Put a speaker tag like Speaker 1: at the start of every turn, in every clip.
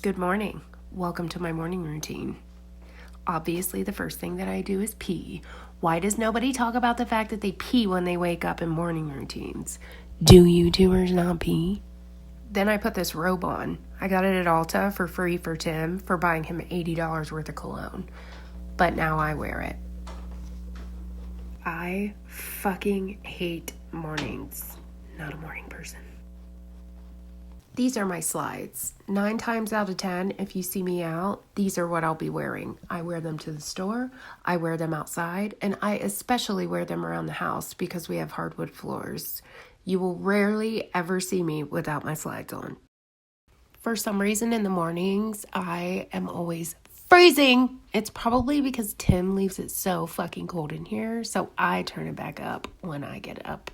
Speaker 1: Good morning. Welcome to my morning routine. Obviously, the first thing that I do is pee. Why does nobody talk about the fact that they pee when they wake up in morning routines? Do YouTubers not pee? Then I put this robe on. I got it at Ulta for free for Tim for buying him $80 worth of cologne. But now I wear it. I fucking hate mornings. Not a morning person. These are my slides. 9 times out of 10, if you see me out, these are what I'll be wearing. I wear them to the store, I wear them outside, and I especially wear them around the house because we have hardwood floors. You will rarely ever see me without my slides on. For some reason in the mornings, I am always freezing. It's probably because Tim leaves it so fucking cold in here, so I turn it back up when I get up.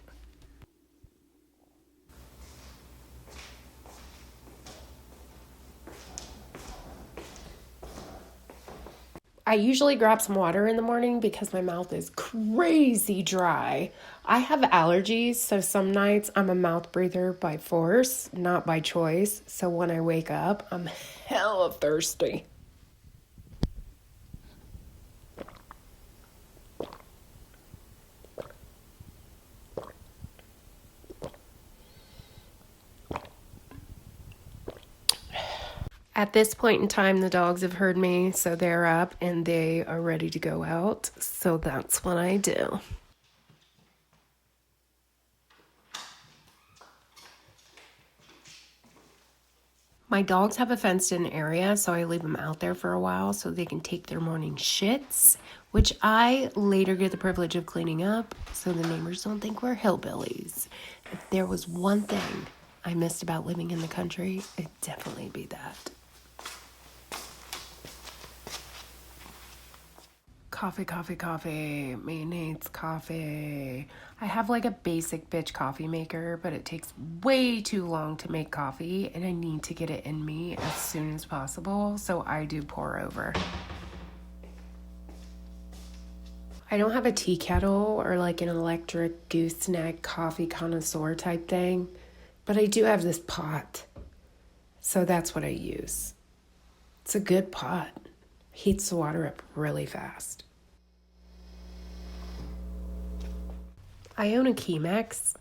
Speaker 1: I usually grab some water in the morning because my mouth is crazy dry. I have allergies, so some nights I'm a mouth breather by force, not by choice. So when I wake up, I'm hella thirsty. At this point in time, the dogs have heard me, so they're up and they are ready to go out. So that's what I do. My dogs have a fenced-in area, so I leave them out there for a while so they can take their morning shits, which I later get the privilege of cleaning up so the neighbors don't think we're hillbillies. If there was one thing I missed about living in the country, it'd definitely be that. Coffee. Me needs coffee. I have like a basic bitch coffee maker, but it takes way too long to make coffee, and I need to get it in me as soon as possible, so I do pour over. I don't have a tea kettle or like an electric gooseneck coffee connoisseur type thing, but I do have this pot, so that's what I use. It's a good pot. Heats the water up really fast. I own a Chemex,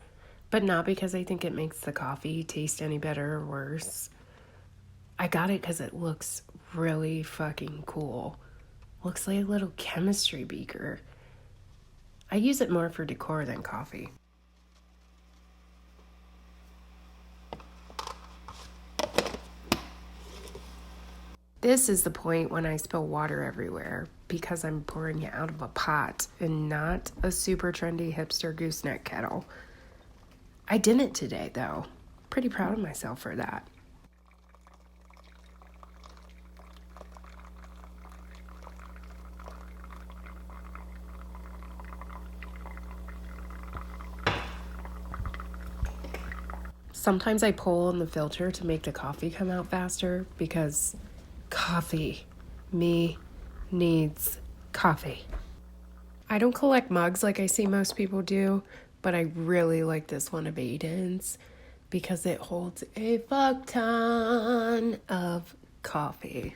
Speaker 1: but not because I think it makes the coffee taste any better or worse. I got it because it looks really fucking cool. Looks like a little chemistry beaker. I use it more for decor than coffee. This is the point when I spill water everywhere because I'm pouring it out of a pot and not a super trendy hipster gooseneck kettle. I didn't today, though. Pretty proud of myself for that. Sometimes I pull on the filter to make the coffee come out faster because coffee. Me needs coffee. I don't collect mugs like I see most people do, but I really like this one of Aiden's because it holds a fuck ton of coffee.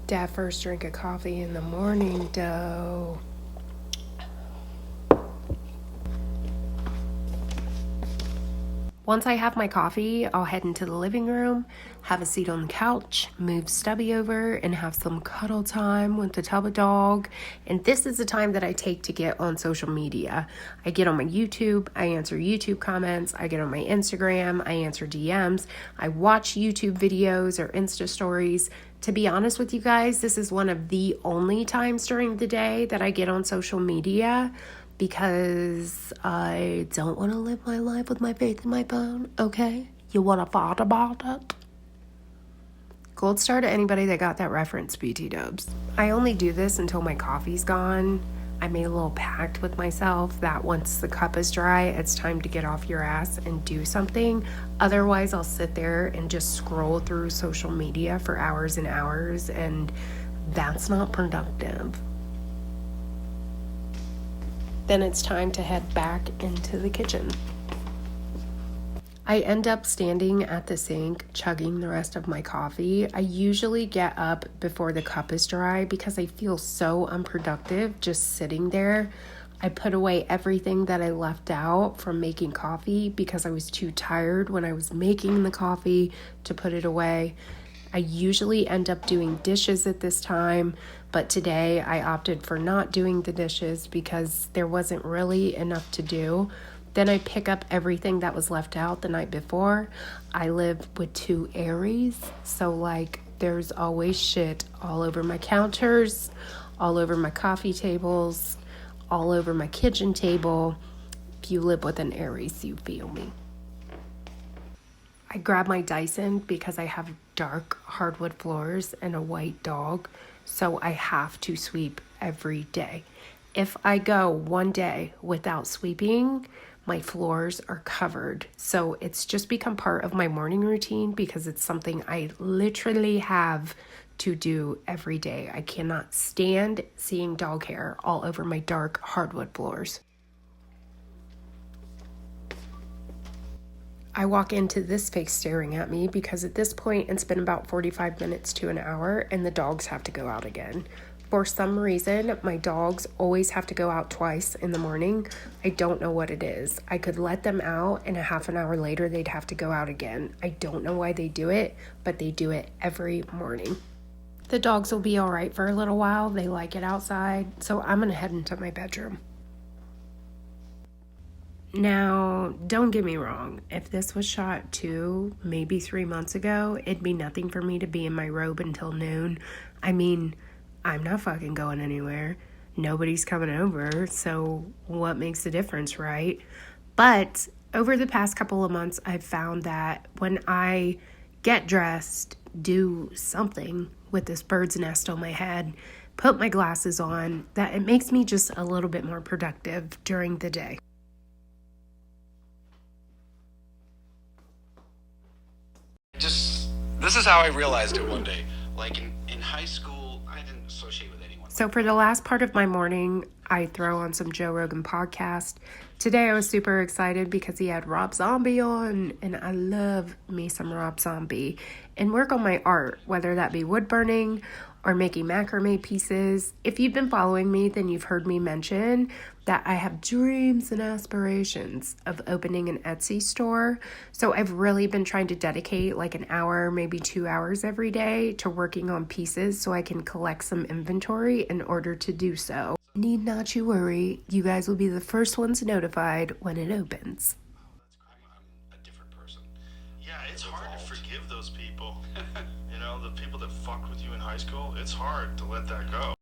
Speaker 1: That first drink of coffee in the morning, though. Once I have my coffee, I'll head into the living room, have a seat on the couch, move Stubby over, and have some cuddle time with the tubba dog. And this is the time that I take to get on social media. I get on my YouTube, I answer YouTube comments, I get on my Instagram, I answer DMs, I watch YouTube videos or Insta stories. To be honest with you guys, this is one of the only times during the day that I get on social media because I don't want to live my life with my faith in my phone, okay? You want to thought about it? Gold star to anybody that got that reference, BT dubs. I only do this until my coffee's gone. I made a little pact with myself that once the cup is dry, it's time to get off your ass and do something. Otherwise, I'll sit there and just scroll through social media for hours and hours, and that's not productive. Then it's time to head back into the kitchen. I end up standing at the sink, chugging the rest of my coffee. I usually get up before the cup is dry because I feel so unproductive just sitting there. I put away everything that I left out from making coffee because I was too tired when I was making the coffee to put it away. I usually end up doing dishes at this time, but today I opted for not doing the dishes because there wasn't really enough to do. Then I pick up everything that was left out the night before. I live with 2 Aries, so there's always shit all over my counters, all over my coffee tables, all over my kitchen table. If you live with an Aries, you feel me. I grab my Dyson because I have dark hardwood floors and a white dog, so I have to sweep every day. If I go one day without sweeping, my floors are covered. So it's just become part of my morning routine because it's something I literally have to do every day. I cannot stand seeing dog hair all over my dark hardwood floors. I walk into this face staring at me because at this point it's been about 45 minutes to an hour and the dogs have to go out again. For some reason, my dogs always have to go out twice in the morning. I don't know what it is. I could let them out and a half an hour later they'd have to go out again. I don't know why they do it, but they do it every morning. The dogs will be all right for a little while. They like it outside, so I'm going to head into my bedroom. Now, don't get me wrong. If this was shot 2, maybe 3 months ago, it'd be nothing for me to be in my robe until noon. I mean, I'm not fucking going anywhere. Nobody's coming over, so what makes the difference, right? But over the past couple of months, I've found that when I get dressed, do something with this bird's nest on my head, put my glasses on, that it makes me just a little bit more productive during the day.
Speaker 2: This is how I realized it one day. In high school, I didn't associate with anyone.
Speaker 1: So for the last part of my morning, I throw on some Joe Rogan podcast. Today I was super excited because he had Rob Zombie on, and I love me some Rob Zombie. And work on my art, whether that be wood burning or making macrame pieces. If you've been following me, then you've heard me mention that I have dreams and aspirations of opening an Etsy store. So I've really been trying to dedicate an hour, maybe 2 hours every day to working on pieces so I can collect some inventory in order to do so. Need not you worry, you guys will be the first ones notified when it opens.
Speaker 2: I'm a different person. Yeah, it's hard to forgive those people. The people that fucked with you in high school, it's hard to let that go.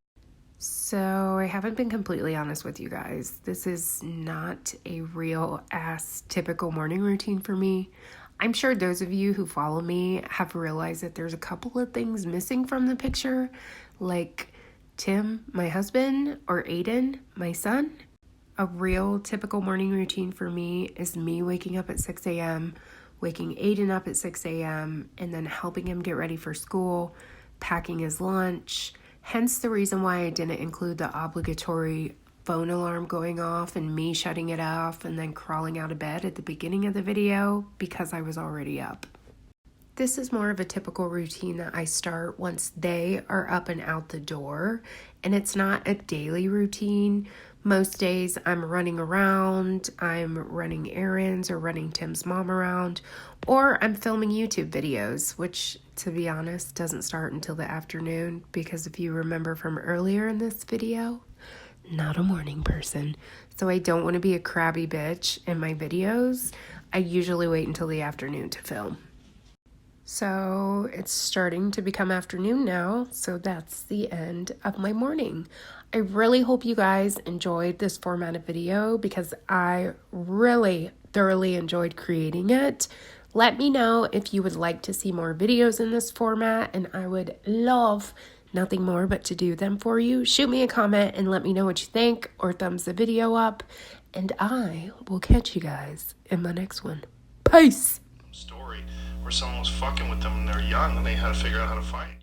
Speaker 1: So I haven't been completely honest with you guys. This is not a real ass typical morning routine for me. I'm sure those of you who follow me have realized that there's a couple of things missing from the picture, like Tim, my husband, or Aiden, my son. A real typical morning routine for me is me waking up at 6 a.m., waking Aiden up at 6 a.m., and then helping him get ready for school, packing his lunch. Hence the reason why I didn't include the obligatory phone alarm going off and me shutting it off and then crawling out of bed at the beginning of the video because I was already up. This is more of a typical routine that I start once they are up and out the door, and it's not a daily routine. Most days I'm running around, I'm running errands or running Tim's mom around, or I'm filming YouTube videos, which, to be honest, doesn't start until the afternoon because if you remember from earlier in this video, not a morning person. So I don't want to be a crabby bitch in my videos. I usually wait until the afternoon to film. So it's starting to become afternoon now, so that's the end of my morning. I really hope you guys enjoyed this format of video because I really thoroughly enjoyed creating it. Let me know if you would like to see more videos in this format, and I would love nothing more but to do them for you. Shoot me a comment and let me know what you think, or thumbs the video up, and I will catch you guys in my next one. Peace!
Speaker 2: Story where someone was fucking with them when they're young and they had to figure out how to fight.